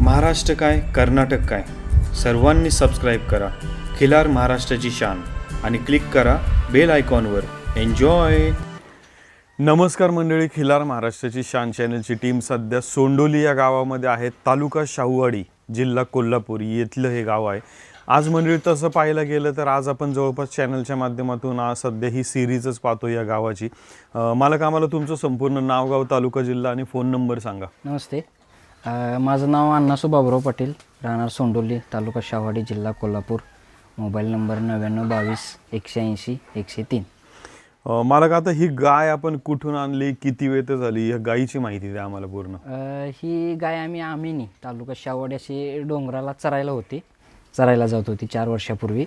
महाराष्ट्र काय कर्नाटक काय सर्वांनी सबस्क्राईब करा खिलार महाराष्ट्राची शान आणि क्लिक करा बेल आयकॉनवर. एन्जॉय. नमस्कार मंडळी, खिलार महाराष्ट्राची शान चॅनलची टीम सध्या सोंडोली या गावामध्ये आहे. तालुका शाहूवाडी, जिल्हा कोल्हापूर येथलं हे गाव आहे. आज मंडळी तसं पाहायला गेलं तर आज आपण जवळपास चॅनलच्या माध्यमातून आज सध्या ही सिरीजच पाहतो या गावाची. मालक, आम्हाला तुमचं संपूर्ण नाव, गाव, तालुका, जिल्हा आणि फोन नंबर सांगा. नमस्ते, माझं नाव अण्णासू बाबुराव पाटील, राहणार सोंडोली, तालुका शाहूवाडी, जिल्हा कोल्हापूर. Mobile number 9922 180 103. मालक, आता ही गाय आपण कुठून आणली, किती वेळ झाली, या गायीची माहिती द्या आम्हाला पूर्ण. ही गाय आम्ही आमिनी, तालुका शाहूवाडी अशी डोंगराला चरायला जात होती 4 वर्षापूर्वी.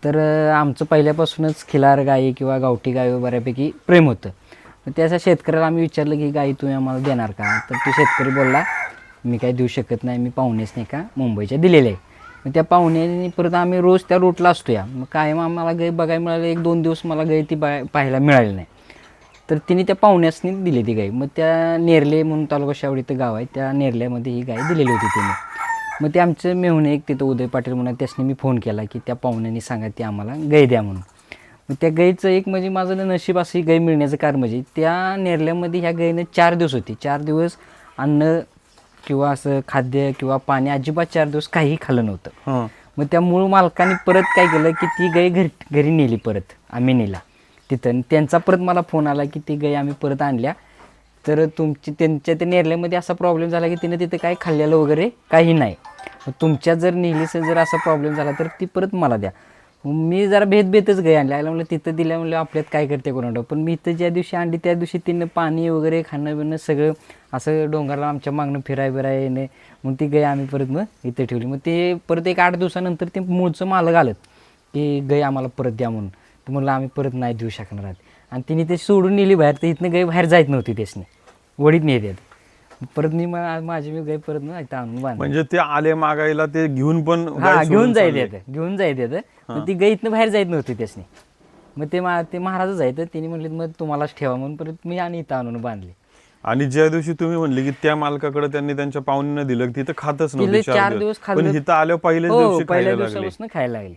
तर आमचं पहिल्यापासूनच खिलार गायी किंवा गावठी गायीवर बऱ्यापैकी प्रेम होतं. त्याच्या शेतकऱ्याला आम्ही विचारलं की गाई तुम्ही आम्हाला देणार का. तर तो शेतकरी बोलला मी काही देऊ शकत नाही, मी पाहुणेच नाही का मुंबईच्या दिलेले आहे. मग त्या पाहुण्याने परत आम्ही रोज त्या रूटला असतो या, मग कायम आम्हाला गाय बघायला मिळाली. 1-2 दिवस मला गाय ती पाहायला मिळाली नाही. तर तिने त्या पाहुण्यासनी दिली ती गाय. मग त्या नेरले म्हणून तालुका शाहूवाडीचं गाव आहे, त्या नेरल्यामध्ये ही गाय दिलेली होती तिने. मग ते आमचे मेहुणे एक तिथं उदय पाटील म्हणून, त्यासनी मी फोन केला की त्या पाहुण्याने सांगा ती आम्हाला गाय द्या म्हणून. मग त्या गाईचं एक म्हणजे माझं नशीब असं ही गाय मिळण्याचं कारण म्हणजे त्या नेरल्यामध्ये ह्या गायीनं 4 दिवस होती. 4 दिवस अन्न किंवा असं खाद्य किंवा पाणी अजिबात 4 दिवस काहीही खाल्लं नव्हतं. मग त्या मूळ मालकाने परत काय केलं की ती गाय घरी नेली परत आम्ही नेला तिथं. त्यांचा परत मला फोन आला की ती गाय आम्ही परत आणल्या, तर त्यांच्या त्या नेरल्यामध्ये असा प्रॉब्लेम झाला की तिनं तिथं काय खाल्लेलं वगैरे काही नाही. तुमच्या जर नेहलीचं जर असा प्रॉब्लेम झाला तर ती परत मला द्या. मी जरा भेतच गाय आणल्या म्हणलं तिथं दिल्या म्हणलं आपल्यात काय करते कोणाला. पण मी इथं ज्या दिवशी आणली त्या दिवशी तिनं पाणी वगैरे खाणं बिणं सगळं असं डोंगराला आमच्या मागणं फिराय येणे. मग ती गाय आम्ही परत मग इथं ठेवली. मग ते परत एक 8 दिवसानंतर ते मूळचं मालक आलं की गाय आम्हाला परत द्या म्हणून. तर म्हणलं आम्ही परत नाही देऊ शकणार आहात. आणि तिने ते सोडून नेली बाहेर. तर इथनं गाय बाहेर जायत नव्हती, त्यासनी वडीत नेत येत. परत मी माझी गाय परत मग इथं आणून बांधली. म्हणजे ते आले मागायला, ते घेऊन पण घेऊन जायत येतं. मग ती गाय इथनं बाहेर जायत नव्हती त्यासनी. मग ते महाराजच आहे, तर तिने म्हणले मग तुम्हालाच ठेवा म्हणून परत मी आणि इथं आणून बांधली. आणि ज्या दिवशी तुम्ही म्हणले की त्या मालकाकडे त्यांनी त्यांच्या पाहुण्यांना दिलं, तिथं खातच नव्हते 4 दिवस पण इथं आल्यावर पहिल्या दिवसापासून खायला लागली.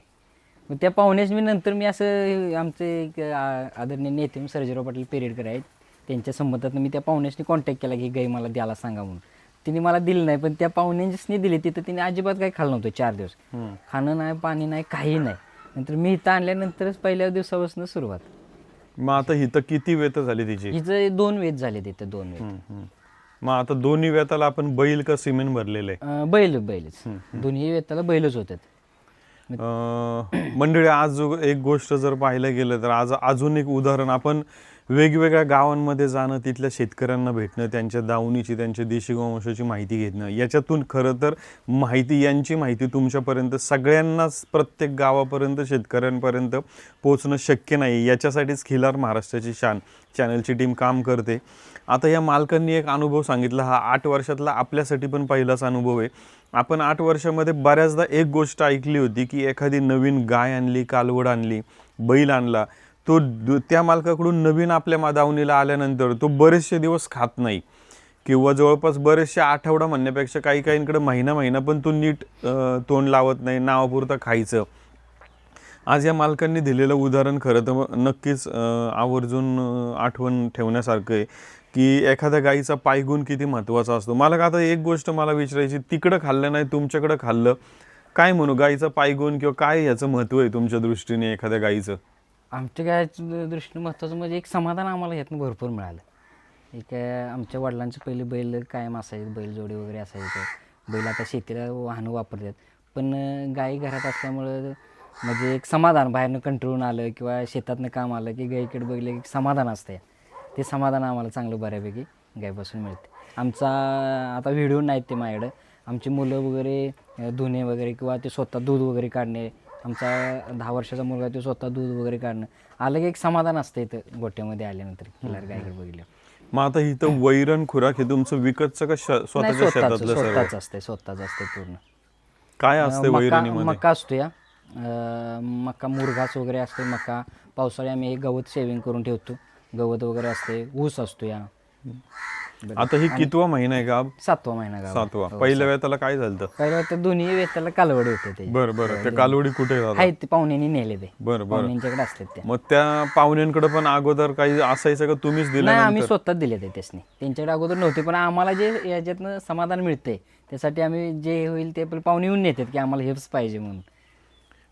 मग त्या पाहुण्यास मी नंतर मी असं आमचे आदरणीय नेते सर्जेराव पाटील पेरेडकर आहेत, त्यांच्या संमतानं मी त्या पाहुण्यासनी कॉन्टॅक्ट केला की गाय मला द्यायला सांगा म्हणून. तिने मला दिलं नाही, पण त्या पाहुण्यांनी दिली. तिथं तिने अजिबात काही खाल्लं नव्हतं 4 दिवस. खाणं नाही, पाणी नाही, काही नाही. नंतर मी इथं आणल्यानंतरच पहिल्या दिवसापासून सुरुवात. मग आता इथं किती वेत झाली तिची? हिचं 2 वेत झाले तिथं, 2 वेत. मग आता दोन्ही वेताला आपण बैल का सिमेंट भरलेलं आहे? बैलच दोन्ही वेताला बैलच होतात. मंडळी, आज एक गोष्ट जर पाहायला गेलं तर आज अजून एक उदाहरण, आपण वेगवेगळ्या गावांमध्ये जाणं, तिथल्या शेतकऱ्यांना भेटणं, त्यांच्या दावणीची, त्यांच्या देशी गोवंशाची माहिती घेणं, याच्यातून खरं तर यांची माहिती तुमच्यापर्यंत सगळ्यांनाच प्रत्येक गावापर्यंत शेतकऱ्यांपर्यंत पोचणं शक्य नाही. याच्यासाठीच खिलार महाराष्ट्राची शान चॅनलची टीम काम करते. आता या मालकांनी एक अनुभव सांगितला, हा 8 वर्षातला आपल्यासाठी पण पहिलाच अनुभव आहे. आपण 8 वर्षामध्ये बऱ्याचदा एक गोष्ट ऐकली होती की एखादी नवीन गाय आणली, कालवड आणली, बैल आणला, तो त्या मालकाकडून नवीन आपल्या दावणीला आल्यानंतर तो बरेचसे दिवस खात नाही किंवा जवळपास बरेचसे आठवडा म्हणण्यापेक्षा काहींकडे महिना पण तो नीट तोंड लावत नाही, नावापुरतं खायचं. आज या मालकांनी दिलेलं उदाहरण खरं तर नक्कीच आवर्जून आठवण ठेवण्यासारखं आहे की एखाद्या गाईचा पायगुण किती महत्त्वाचा असतो. मालक, आता एक गोष्ट मला विचारायची, तिकडं खाल्लं नाही, तुमच्याकडं खाल्लं, काय म्हणू, गाईचा पायगुण किंवा काय याचं महत्त्व आहे तुमच्या दृष्टीने एखाद्या गाईचं? आमच्या गायच्या दृष्टीने महत्त्वाचं म्हणजे एक समाधान आम्हाला ह्यातनं भरपूर मिळालं. एक आमच्या वडिलांचे पहिले बैल कायम असायचे, बैलजोडी वगैरे असायचं. बैल आता शेतीला वाहनं वापरतात, पण गाई घरात असल्यामुळं म्हणजे एक समाधान, बाहेरनं कंट्रोलून आलं किंवा शेतातनं काम आलं की गाईकडे बघितलं की समाधान असतं. ते समाधान आम्हाला चांगलं बऱ्यापैकी गायपासून मिळते. आमचा आता व्हिडिओ नाहीत ते माझ्याकडं. आमची मुलं वगैरे धुणे वगैरे किंवा ते स्वतः दूध वगैरे काढणे, आमचा 10 वर्षाचा मुलगा तो स्वतः दूध वगैरे काढणं, आलं की एक समाधान असतं इथं गोट्यामध्ये आल्यानंतर खिलार गायकडे बघितलं. मग आता इथं वैरण खुराक हे तुमचं विकतचं का स्वतःच्या शेतातलं? स्वतःच असते पूर्ण. काय असते वैरणीमध्ये? मका असतो या, मका मुरघास वगैरे असते. मका पावसाळ्यात आम्ही हे गवत सेविंग करून ठेवतो, गवत वगैरे असते. ऊस असतो या. आता ही कितवा महिना आहे गाव? 7वा महिना गाव. 7वा. पहिल्या वेळेला त्याला काय झालं? पहिल्या तर दोन्ही वेताला कालवड होते ते. बरं त्या कालवडी कुठे झाला? आहेत ते पाहुण्यांनी नेले ते. बरं पाहुण्यांच्याकडे असतात त्या. मग त्या पाहुण्यांकडे पण अगोदर काही असायचं का तुम्हीच दिलं? नाही, आम्ही स्वतःच दिले ते त्यासनी. त्यांच्याकडे अगोदर नव्हते, पण आम्हाला जे याच्यातनं समाधान मिळते त्यासाठी आम्ही जे होईल ते पाहुणे येऊन नेतात की आम्हाला हेच पाहिजे म्हणून.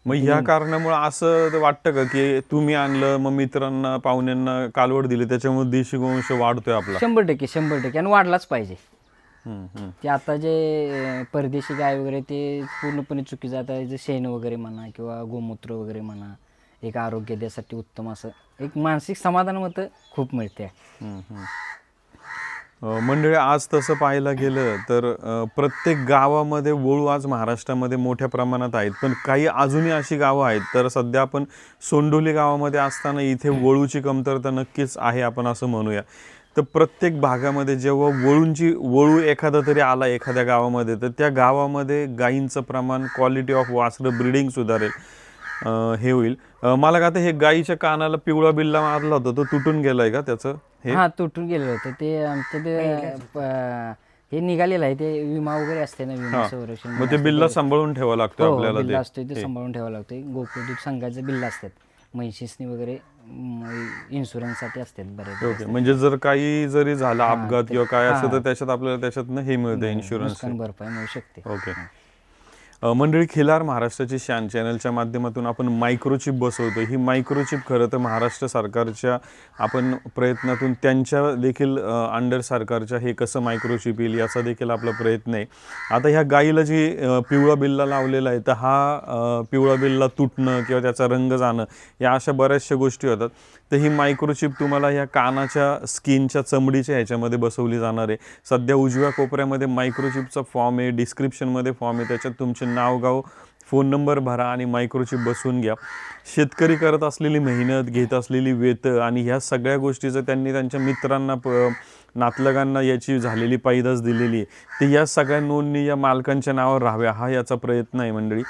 मग ह्या कारणामुळे असं वाटतं का की तुम्ही आणलं मग मित्रांना पाहुण्यांना कालवड दिली त्याच्यामुळे देशी गोवंश वाढतोय आपला? 100% आणि वाढलाच पाहिजे. हम्म. ते आता जे परदेशी गाय वगैरे ते पूर्णपणे चुकीचं. आता जे शेण वगैरे म्हणा किंवा गोमूत्र वगैरे म्हणा, एक आरोग्य द्यासाठी उत्तम असं एक मानसिक समाधान मतं खूप मिळते. मंडळी, आज तसं पाहायला गेलं तर प्रत्येक गावामध्ये वळू आज महाराष्ट्रामध्ये मोठ्या प्रमाणात आहेत, पण काही अजूनही अशी गावं आहेत. तर सध्या आपण सोंडोली गावामध्ये असताना इथे वळूची कमतरता नक्कीच आहे, आपण असं म्हणूया. तर प्रत्येक भागामध्ये जेव्हा वळू एखादा तरी आला एखाद्या गावामध्ये, तर त्या गावामध्ये गायींचं प्रमाण, क्वालिटी ऑफ वासरं, ब्रीडिंग सुधारेल, हे होईल. मला का आता हे गायीच्या कानाला पिवळा बिल्ला मारला होता, तो तुटून गेलाय का त्याचं? हा, तुटून गेलेलं होतं ते. आमचं ते हे निघालेलं आहे ते विमा वगैरे असते ना, विमा संरक्षण. मग ते बिल्ला सांभाळून ठेवावं लागतं आपल्याला. बिल्ला असतो ते सांभाळून ठेवावं लागतं. गोकुळ संघाचे बिल्ला असतात, म्हैशीसनी वगैरे इन्शुरन्ससाठी असतात बरेच. ओके, म्हणजे जर काही जरी झाला अपघात किंवा काय असं तर त्याच्यात आपल्याला त्याच्यातनं हे मिळतं, इन्शुरन्स भरपाई मिळू शकते. ओके. मंडळी, खिलार महाराष्ट्राची शान चॅनलच्या माध्यमातून आपण मायक्रोचिप बसवतो. ही मायक्रोचिप खरं तर महाराष्ट्र सरकारच्या आपण प्रयत्नातून त्यांच्या देखील अंडर सरकारच्या हे कसं मायक्रोचिप येईल याचा देखील आपला प्रयत्न आहे. आता ह्या गाईला जी पिवळा बिल्ला लावलेला आहे, तर हा पिवळा बिल्ला तुटणं किंवा त्याचा रंग जाणं या अशा बऱ्याचशा गोष्टी होतात. तर ही मायक्रोचिप तुम्हाला ह्या कानाच्या स्किनच्या चमडीच्या ह्याच्यामध्ये बसवली जाणार आहे. सध्या उजव्या कोपऱ्यामध्ये मायक्रोचिपचा फॉर्म आहे, डिस्क्रिप्शनमध्ये फॉर्म आहे, त्याच्यात तुमचे नाव, गाव, फोन नंबर भरा आणि मायक्रोचिप बसवून घ्या. शेतकरी करत असलेली मेहनत, घेत असलेली वेतं आणि ह्या सगळ्या गोष्टीचं त्यांनी त्यांच्या मित्रांना, नातलगांना याची झालेली पैदास दिलेली आहे. तर या सगळ्या नोंदणी या मालकांच्या नावावर राहाव्या, हा याचा प्रयत्न आहे मंडळी.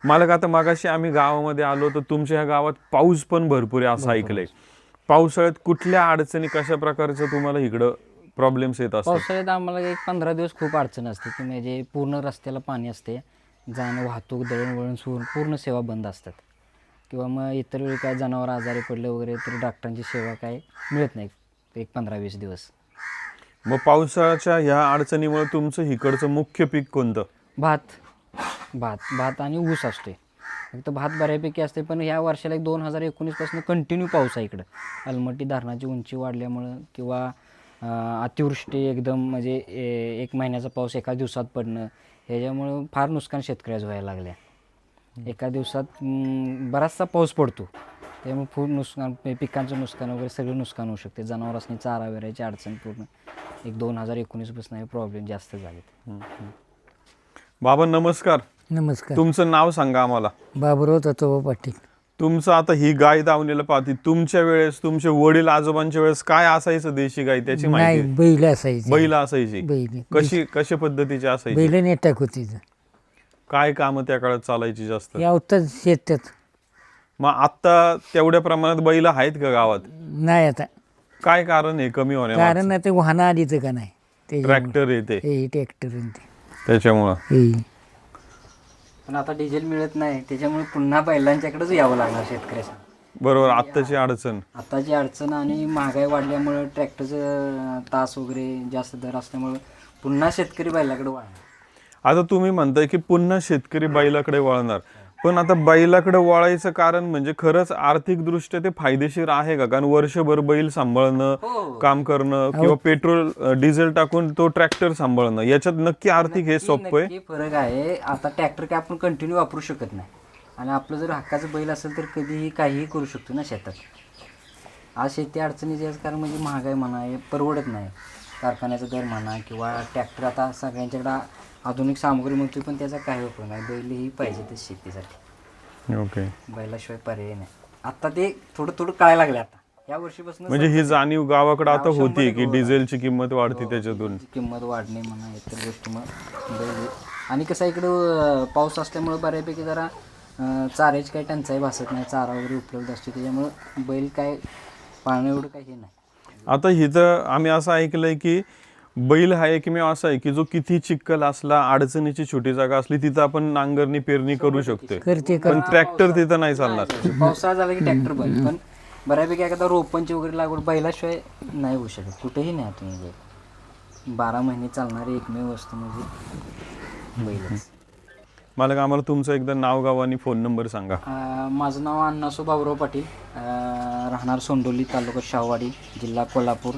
मालक, आता मागाशी आम्ही गावामध्ये आलो तर तुमच्या ह्या गावात पाऊस पण भरपूर आहे असं ऐकलंय. पावसाळ्यात कुठल्या अडचणी, कशा प्रकारचं तुम्हाला इकडं प्रॉब्लेम्स येत असतात? पावसाळ्यात आम्हाला एक 15 दिवस खूप अडचण असते की म्हणजे पूर्ण रस्त्याला पाणी असते, जाणं, वाहतूक, दळणवळण पूर्ण सेवा बंद असतात. किंवा मग इतर वेळी काय जनावर आजारी पडले वगैरे तर डॉक्टरांची सेवा काय मिळत नाही एक 15-20 दिवस. मग पावसाळ्याच्या ह्या अडचणीमुळे तुमचं इकडचं मुख्य पीक कोणतं? भात आणि ऊस असते. फक्त भात बऱ्यापैकी असते, पण ह्या वर्षाला 2019 पासून कंटिन्यू पाऊस आहे इकडं. अलमट्टी धरणाची उंची वाढल्यामुळं किंवा अतिवृष्टी एकदम म्हणजे 1 महिन्याचा पाऊस एका दिवसात पडणं, ह्याच्यामुळं फार नुकसान शेतकऱ्याचं व्हायला लागल्या. एका दिवसात बराचसा पाऊस पडतो, त्यामुळे खूप नुकसान, पिकांचं नुकसान वगैरे सगळं नुकसान होऊ शकते. जनावरांनी चारा वगैरेची अडचण पूर्ण एक 2019 पासून हे प्रॉब्लेम जास्त झाले. बाबा नमस्कार. नमस्कार. तुमचं नाव सांगा आम्हाला. बाबुराव तत्व पाटील. तुमचं आता ही गाय दावणीला पाहती, तुमच्या वेळेस, तुमचे वडील आजोबांच्या वेळेस काय असायचं देशी गाय त्याची नाही, माहिती? बैल असायची. बैल असायची. बैल कशा पद्धतीची असायची? बैल नेटाक होती. काय कामं त्या काळात चालायची जास्त? यावतात शेतात. मग आता तेवढ्या प्रमाणात बैल आहेत का गावात? नाही आता. काय कारण आहे कमी होण्या? कारण आता वाहनं आलीच का नाही, ट्रॅक्टर येते ट्रॅक्टर त्याच्यामुळं. पण आता डिझेल मिळत नाही, त्याच्यामुळे पुन्हा बैलांच्याकडेच यावं लागणार शेतकऱ्याचं. बरोबर. आत्ताची अडचण आणि महागाई वाढल्यामुळे ट्रॅक्टरचं तास वगैरे जास्त दर असल्यामुळे पुन्हा शेतकरी बैलाकडे वळणार. आता तुम्ही म्हणताय की पुन्हा शेतकरी बैलाकडे वळणार, पण आता बैलाकडे वळायचं कारण म्हणजे खरंच आर्थिकदृष्ट्या ते फायदेशीर आहे का? कारण वर्षभर बैल सांभाळणं, काम करणं किंवा पेट्रोल डिझेल टाकून तो ट्रॅक्टर सांभाळणं, याच्यात नक्की आर्थिक हे सोपं आहे? फरक आहे. आता ट्रॅक्टर काय आपण कंटिन्यू वापरू शकत नाही, आणि आपलं जर हक्काचं बैल असेल तर कधीही काहीही करू शकतो ना शेतात. आज शेती अडचणीचे आहे कारण म्हणजे महागाई म्हणा, हे परवडत नाही. कारखान्याचा दर म्हणा किंवा ट्रॅक्टर, आता सगळ्यांच्याकडे आधुनिक सामग्री म्हणतो, पण त्याचा काही उपयोग नाही. बैल ही पाहिजे ते शेतीसाठी. ओके. बैलाशिवाय पर्याय नाही. आता ते थोडं कळायला लागले आता या वर्षीपासून. म्हणजे ही जाणीव गावाकडे आता होती की डिझेलची किंमत वाढते, त्याच्यातून किंमत वाढणे म्हणा, इतर गोष्टी. मग बैल आणि कसं इकडं पाऊस असल्यामुळे बऱ्यापैकी जरा चाऱ्याची काही टंचाई भासत नाही, चारा वगैरे उपलब्ध असते, त्याच्यामुळं बैल काय पाळणं एवढं काही हे नाही. आता इथं आम्ही असं ऐकलंय की बैल हा एकमेव असा आहे की जो किती चिखल असला, अडचणीची छोटी जागा असली तिथं आपण नांगरणी पेरणी करू शकतोय, करते पण ट्रॅक्टर तिथं नाही चालणार. पावसाळा झाला की ट्रॅक्टर बंद. पण बऱ्यापैकी एखादा रोपांची वगैरे लागवड बैलाशिवाय नाही होऊ शकत, कुठेही नाही तुम्ही बैल. 12 महिने चालणारी एकमेव वस्तू म्हणजे बैलच. मला आम्हाला तुमचं एकदा नाव, गाव आणि फोन नंबर सांगा. माझं नाव अण्णासो बाबुराव पाटील, राहणार सोंडोली, तालुका शाहवाडी, जिल्हा कोल्हापूर.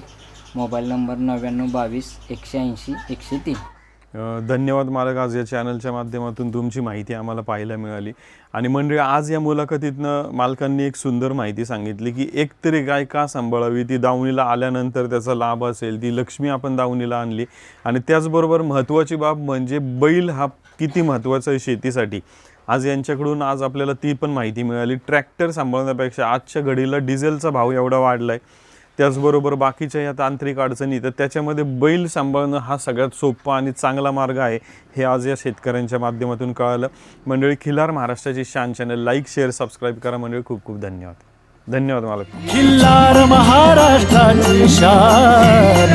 Mobile number 9922 180 103. धन्यवाद मालक, आज या चॅनलच्या माध्यमातून तुमची माहिती आम्हाला पाहायला मिळाली. आणि मंडळी, आज या मुलाखतीतनं मालकांनी एक सुंदर माहिती सांगितली की एकतरी गाय का सांभाळावी, ती दावणीला आल्यानंतर त्याचा लाभ असेल, ती लक्ष्मी आपण दावणीला आणली. आणि त्याचबरोबर महत्त्वाची बाब म्हणजे बैल हा किती महत्त्वाचा आहे शेतीसाठी. आज यांच्याकडून आज आपल्याला ती पण माहिती मिळाली. ट्रॅक्टर सांभाळण्यापेक्षा आजच्या घडीला डिझेलचा भाव एवढा वाढला आहे, त्याचबरोबर बाकीच्या या तांत्रिक अडचणी, तर त्याच्यामध्ये बैल सांभाळणं हा सगळ्यात सोपा आणि चांगला मार्ग आहे, हे आज या शेतकऱ्यांच्या माध्यमातून कळालं. मंडळी, खिल्लार महाराष्ट्राची शान चॅनल लाईक, शेअर, सबस्क्राईब करा. मंडळी, खूप खूप धन्यवाद. धन्यवाद मालक. खिल्लार महाराष्ट्राची शान.